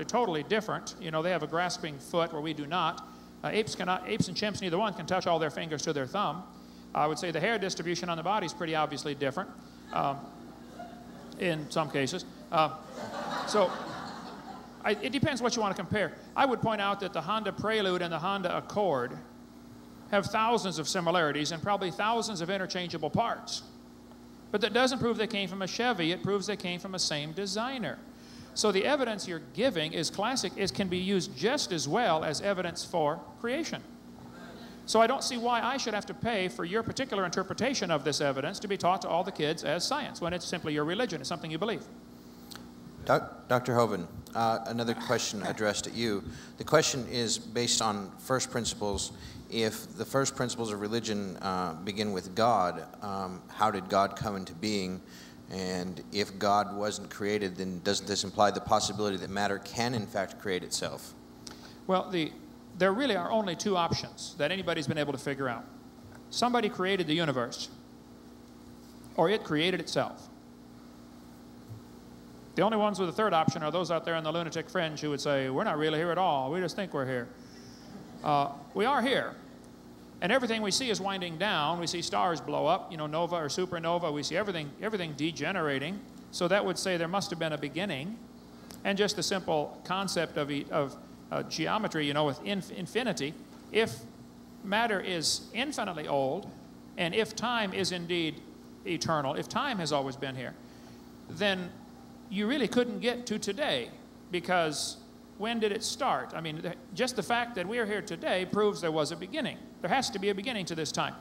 totally different. You know, they have a grasping foot where we do not. Apes and chimps, neither one can touch all their fingers to their thumb. I would say the hair distribution on the body is pretty obviously different in some cases. It depends what you want to compare. I would point out that the Honda Prelude and the Honda Accord have thousands of similarities and probably thousands of interchangeable parts. But that doesn't prove they came from a Chevy. It proves they came from the same designer. So the evidence you're giving is classic. It can be used just as well as evidence for creation. So I don't see why I should have to pay for your particular interpretation of this evidence to be taught to all the kids as science, when it's simply your religion. It's something you believe. Dr. Hovind, another question addressed at you. The question is based on first principles. If the first principles of religion begin with God, how did God come into being? And if God wasn't created, then doesn't this imply the possibility that matter can in fact create itself? Well, there really are only two options that anybody's been able to figure out. Somebody created the universe, or it created itself. The only ones with a third option are those out there on the lunatic fringe who would say, we're not really here at all, we just think we're here. We are here. And everything we see is winding down. We see stars blow up, you know, nova or supernova. We see everything degenerating. So that would say there must have been a beginning. And just the simple concept of geometry, you know, with infinity, if matter is infinitely old, and if time is indeed eternal, if time has always been here, then you really couldn't get to today, because when did it start? I mean, just the fact that we are here today proves there was a beginning. There has to be a beginning to this time.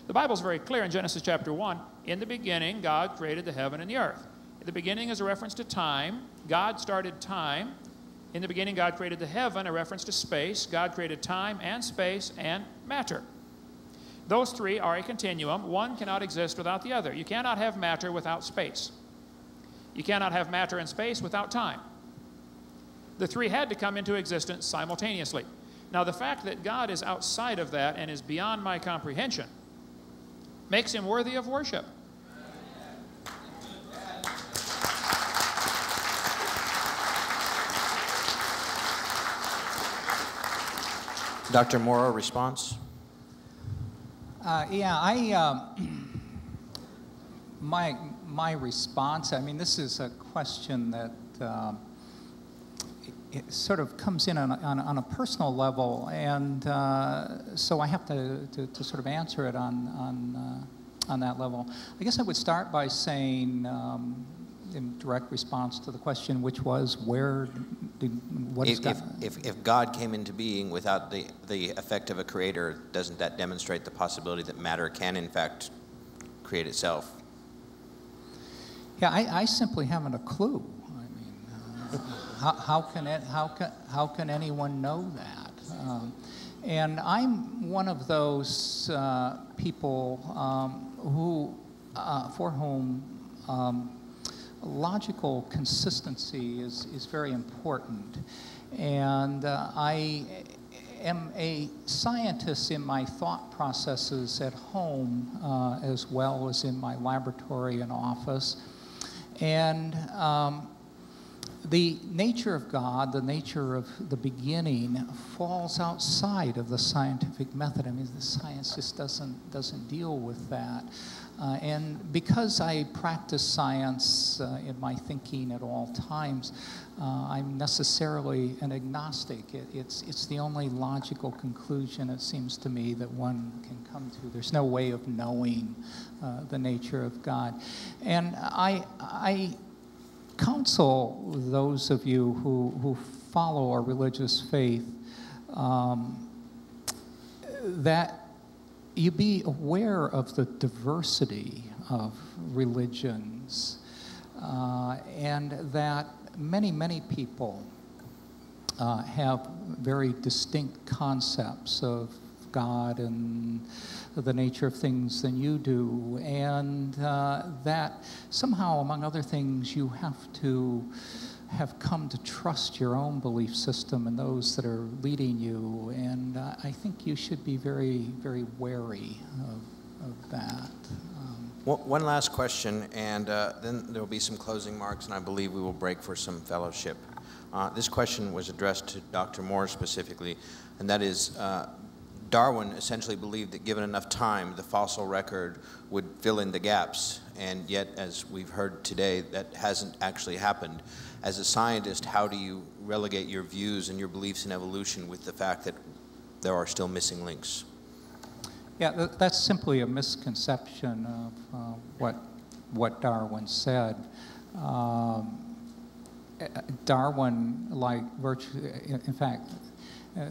The Bible's very clear in Genesis chapter 1. In the beginning, God created the heaven and the earth. The beginning is a reference to time. God started time. In the beginning, God created the heaven, a reference to space. God created time and space and matter. Those three are a continuum. One cannot exist without the other. You cannot have matter without space. You cannot have matter and space without time. The three had to come into existence simultaneously. Now, the fact that God is outside of that and is beyond my comprehension makes him worthy of worship. Dr. Morrow, response? My response, I mean, this is a question that it sort of comes in on a personal level, and so I have to sort of answer it on that level. I guess I would start by saying, in direct response to the question, which was, if God came into being without the effect of a creator, doesn't that demonstrate the possibility that matter can in fact create itself? Yeah, I simply haven't a clue. I mean, how can anyone know that? And I'm one of those people for whom logical consistency is very important. And I am a scientist in my thought processes at home as well as in my laboratory and office. And the nature of God, the nature of the beginning, falls outside of the scientific method. I mean, the science just doesn't deal with that. And because I practice science in my thinking at all times, I'm necessarily an agnostic. It's the only logical conclusion, it seems to me, that one can come to. There's no way of knowing the nature of God. And I counsel those of you who follow our religious faith that you be aware of the diversity of religions, and that many people have very distinct concepts of God and the nature of things than you do, and that somehow, among other things, you have to have come to trust your own belief system and those that are leading you, and I think you should be very, very wary of that. One last question, and then there will be some closing marks, and I believe we will break for some fellowship. This question was addressed to Dr. Moore specifically, and that is, Darwin essentially believed that given enough time, the fossil record would fill in the gaps, and yet, as we've heard today, that hasn't actually happened. As a scientist, how do you relegate your views and your beliefs in evolution with the fact that there are still missing links? Yeah, that's simply a misconception of what Darwin said. Darwin, like virtually, in fact,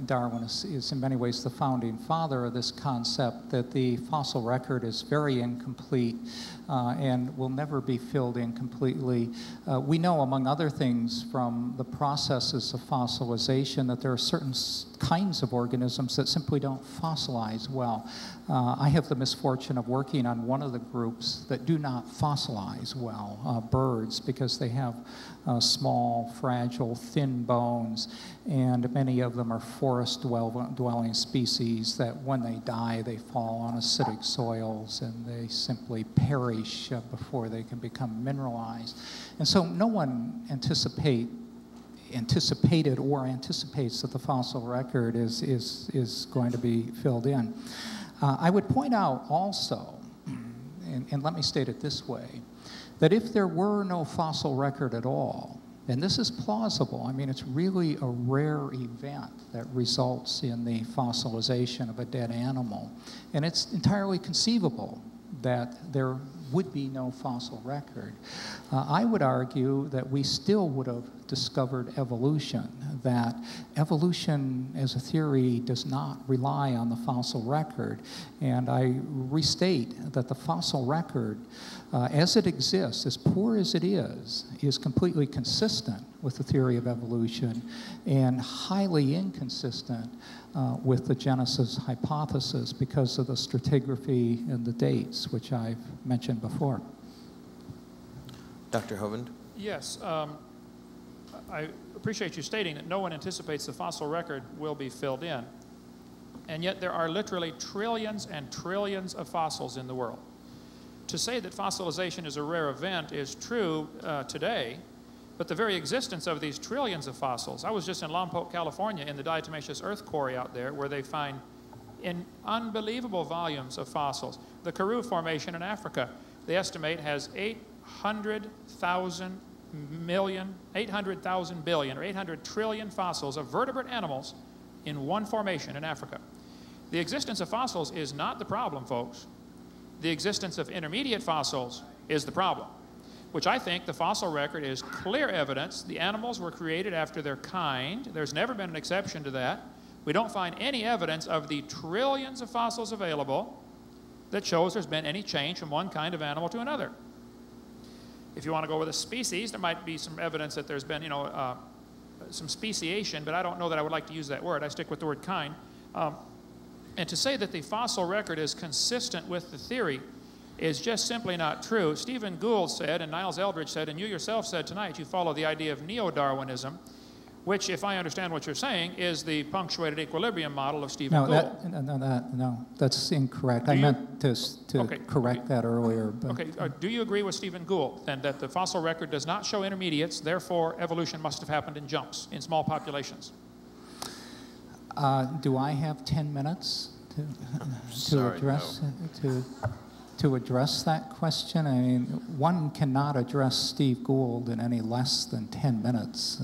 Darwin is in many ways the founding father of this concept that the fossil record is very incomplete and will never be filled in completely. We know, among other things, from the processes of fossilization that there are certain kinds of organisms that simply don't fossilize well. I have the misfortune of working on one of the groups that do not fossilize well, birds, because they have small, fragile, thin bones, and many of them are forest-dwelling species that when they die, they fall on acidic soils and they simply perish before they can become mineralized. And so no one anticipated or anticipates that the fossil record is going to be filled in. I would point out also, and let me state it this way, that if there were no fossil record at all, and this is plausible, I mean, it's really a rare event that results in the fossilization of a dead animal, and it's entirely conceivable that there would be no fossil record. I would argue that we still would have discovered evolution, that evolution as a theory does not rely on the fossil record. And I restate that the fossil record, as it exists, as poor as it is completely consistent with the theory of evolution and highly inconsistent with the Genesis hypothesis because of the stratigraphy and the dates, which I've mentioned before. Dr. Hovind? Yes. I appreciate you stating that no one anticipates the fossil record will be filled in. And yet there are literally trillions and trillions of fossils in the world. To say that fossilization is a rare event is true today, but the very existence of these trillions of fossils. I was just in Lompoc, California, in the diatomaceous earth quarry out there, where they find in unbelievable volumes of fossils. The Karoo Formation in Africa, they estimate, has 800,000 billion, or 800 trillion fossils of vertebrate animals in one formation in Africa. The existence of fossils is not the problem, folks. The existence of intermediate fossils is the problem, which I think the fossil record is clear evidence the animals were created after their kind. There's never been an exception to that. We don't find any evidence of the trillions of fossils available that shows there's been any change from one kind of animal to another. If you want to go with a species, there might be some evidence that there's been, some speciation, but I don't know that I would like to use that word. I stick with the word kind. And to say that the fossil record is consistent with the theory is just simply not true. Stephen Gould said, and Niles Eldredge said, and you yourself said tonight, you follow the idea of neo-Darwinism, which, if I understand what you're saying, is the punctuated equilibrium model of Stephen Gould. No, that's incorrect. I meant to correct that earlier. But. Okay, do you agree with Stephen Gould, then, that the fossil record does not show intermediates, therefore evolution must have happened in jumps, in small populations? Do I have 10 minutes to address that question? I mean, one cannot address Steve Gould in any less than 10 minutes.